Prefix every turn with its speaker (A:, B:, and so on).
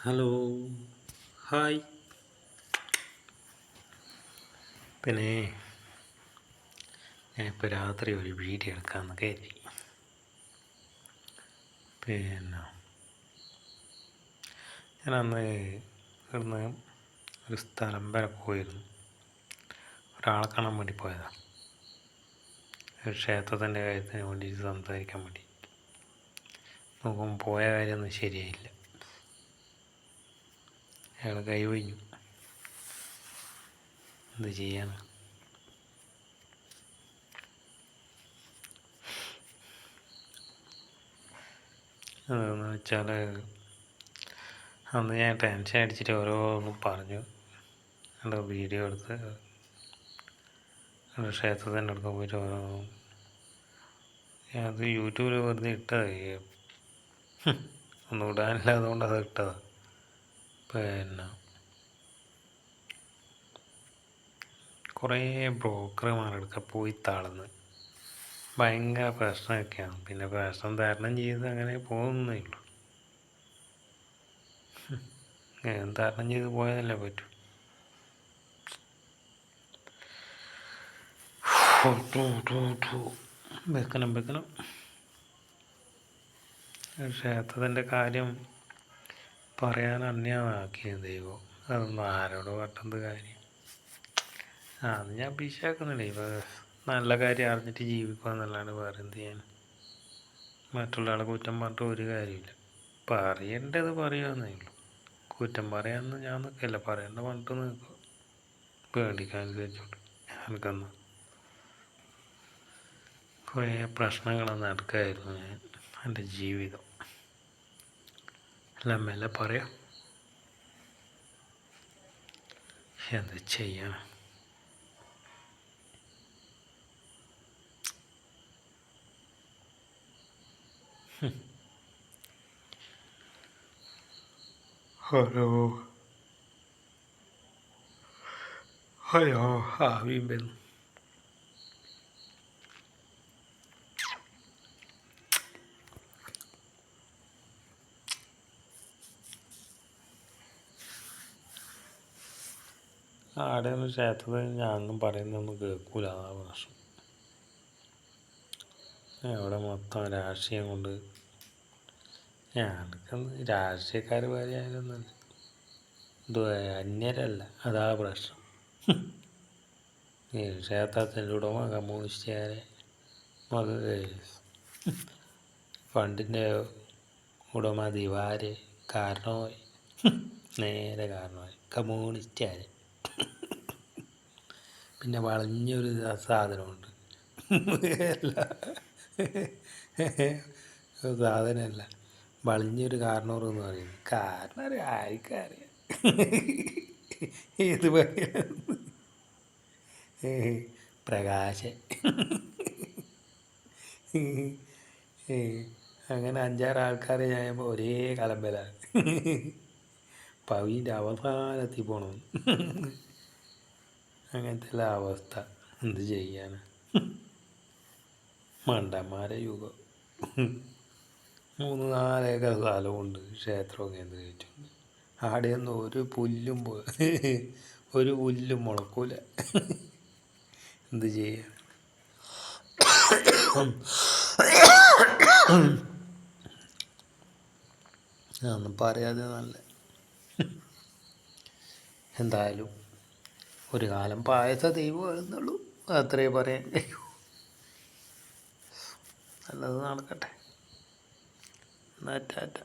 A: Hello, hi. പിന്നെ ഞാനിപ്പോൾ രാത്രി ഒരു വീഡിയോ എടുക്കാമെന്ന് കരുതി. പിന്നെ ഞാനന്ന് ഇവിടുന്ന് ഒരു സ്ഥലം വരെ പോയിരുന്നു. ഒരാളെ കാണാൻ വേണ്ടി പോയതാണ്. ഒരു ക്ഷേത്രത്തിൻ്റെ കാര്യത്തിന് വേണ്ടിയിട്ട് സംസാരിക്കാൻ വേണ്ടി. നോക്കുമ്പോൾ പോയ കാര്യമൊന്നും ശരിയായില്ല. അയാൾ കൈ ഒഴിഞ്ഞു. എന്ത് ചെയ്യാനാണ്? അതെന്ന് വെച്ചാൽ അന്ന് ഞാൻ ടെൻഷൻ അടിച്ചിട്ട് ഓരോന്നും പറഞ്ഞു. എൻ്റെ വീഡിയോ എടുത്ത് ക്ഷേത്രത്തിൻ്റെ അടുത്ത് പോയിട്ട് ഓരോ അത് യൂട്യൂബിൽ വെറുതെ ഇട്ടതായി. ഒന്നും ഇടാനില്ല, അതുകൊണ്ട് അത് ഇട്ടതാണ്. പിന്നെ കുറേ ബ്രോക്കർമാരെടുക്ക പോയി താളുന്നു. ഭയങ്കര പ്രശ്നമൊക്കെയാണ്. പിന്നെ പ്രശ്നം തരണം ചെയ്ത് അങ്ങനെ പോകുന്നേ ഉള്ളൂ. തരണം ചെയ്ത് പോയാലല്ലേ പറ്റൂ. വെക്കണം. ക്ഷേത്രത്തിൻ്റെ കാര്യം പറയാൻ അന്യമാക്കിയത് ദൈവം. അതൊന്നും ആരോട് പെട്ടെന്ന് കാര്യം. അത് ഞാൻ പിശാക്കുന്നില്ല. ഇപ്പോൾ നല്ല കാര്യം അറിഞ്ഞിട്ട് ജീവിക്കുക എന്നല്ലാണ്ട് വേറെ എന്ത് ചെയ്യാൻ. മറ്റുള്ള ആളെ കുറ്റം പറഞ്ഞിട്ട് ഒരു കാര്യമില്ല. പറയേണ്ടത് പറയുകയെന്നേ ഉള്ളൂ. കുറ്റം പറയാമെന്ന് ഞാൻ നിൽക്കില്ല. പറയേണ്ട പറഞ്ഞിട്ട് നിൽക്കുക. പേടിക്കാനുസരിച്ചോട്ട് എനിക്കൊന്ന് കുറേ പ്രശ്നങ്ങൾ നടക്കുകയായിരുന്നു ഞാൻ എൻ്റെ ജീവിതം. എല്ലാം മെല്ലെ പറയാം. എന്ത് ചെയ്യാൻ? ഹലോ ആവിയും വരുന്നു. ആടെ ഒന്നും ക്ഷേത്രത്തിൽ ഞാനൊന്നും പറയുന്നൊന്നും കേൾക്കൂല. അതാണ് പ്രശ്നം. അവിടെ മൊത്തം രാഷ്ട്രീയം കൊണ്ട് ഞാനൊക്കെ രാഷ്ട്രീയക്കാർ വരെ ആയാലൊന്നും ഇത് അന്യരല്ല. അതാ പ്രശ്നം. ക്ഷേത്രത്തിൻ്റെ ഉടമ കമ്മ്യൂണിസ്റ്റുകാരെ ഫണ്ടിൻ്റെ ഉടമ ദിവാര് കാരണമായി. നേരെ കാരണമായി കമ്മ്യൂണിസ്റ്റുകാർ. പിന്നെ വളഞ്ഞൊരു സാധനമുണ്ട്. സാധനമല്ല, വളഞ്ഞൊരു കാരണവർ എന്ന് പറയുന്നത്. കാരണം ആർക്കറിയാം ഏത് പറയാന്ന്. പ്രകാശൻ. അങ്ങനെ 5-6 ആൾക്കാരെ ഞാൻ ഒരേ കലമ്പലാണ്. പവിൻ്റെ അവസാനത്തിൽ പോകണം. അങ്ങനത്തെ എല്ലാ അവസ്ഥ. എന്ത് ചെയ്യാൻ? മണ്ടന്മാരെ യുഗം. 3-4 ഏക്കർ സ്ഥലമുണ്ട്. ക്ഷേത്രവും കേന്ദ്രീകരിച്ചുണ്ട്. ആടെയൊന്നും ഒരു പുല്ലും മുളക്കൂല. എന്ത് ചെയ്യാൻ? ഒന്നും പറയാതെ നല്ല. എന്തായാലും ഒരു കാലം പായസ ദൈവം എഴുന്നുള്ളൂ. അത്രേ പറയാൻ കഴിയൂ. നല്ലത് നടക്കട്ടെ. എന്നാ ടാറ്റ.